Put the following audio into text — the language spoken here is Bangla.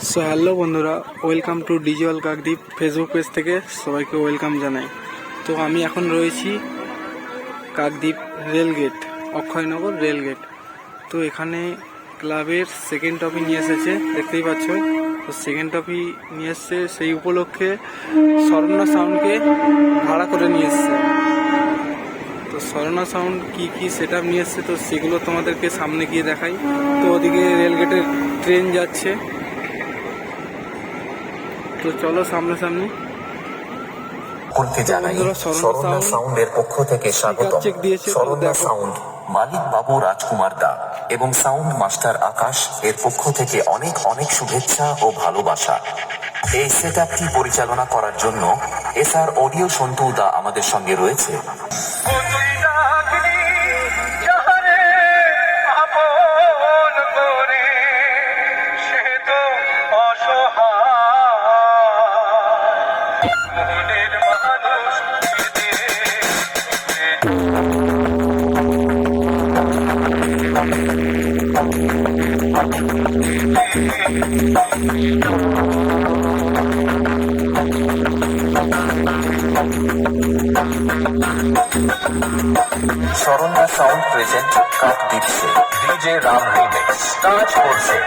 সো হ্যালো বন্ধুরা, welcome to digital Kakdwip Facebook page থেকে সবাইকে ওয়েলকাম জানাই। তো আমি এখন রয়েছি কাকদ্বীপ রেলগেট, অক্ষয়নগর রেলগেট। তো এখানে ক্লাবের সেকেন্ড ট্রফি নিয়ে এসেছে, দেখতেই পাচ্ছ। তো সেকেন্ড ট্রফি নিয়ে এসছে, সেই উপলক্ষে স্বর্ণা সাউন্ডকে ভাড়া করে নিয়ে এসছে। তো স্বর্ণা সাউন্ড কি সেট আপ নিয়ে এসছে, তো সেগুলো তোমাদেরকে সামনে গিয়ে দেখাই। তো ওদিকে রেলগেটের ট্রেন যাচ্ছে, তো চলো সামনাসামনি। সকলকে জানাই স্বর্ণা সাউন্ডের পক্ষ থেকে স্বাগতম। স্বর্ণা সাউন্ড মালিক বাবু রাজকুমার দা এবং সাউন্ড মাস্টার আকাশ এর পক্ষ থেকে অনেক অনেক শুভেচ্ছা ও ভালোবাসা। এই সেটআপটি পরিচালনা করার জন্য এসআর অডিও সন্তু দা আমাদের সঙ্গে রয়েছে। স্বর্ণা সাউন্ড প্রেজেন্ট কাকদ্বীপ से डीजे राम रिमिक्स ताजपुर से।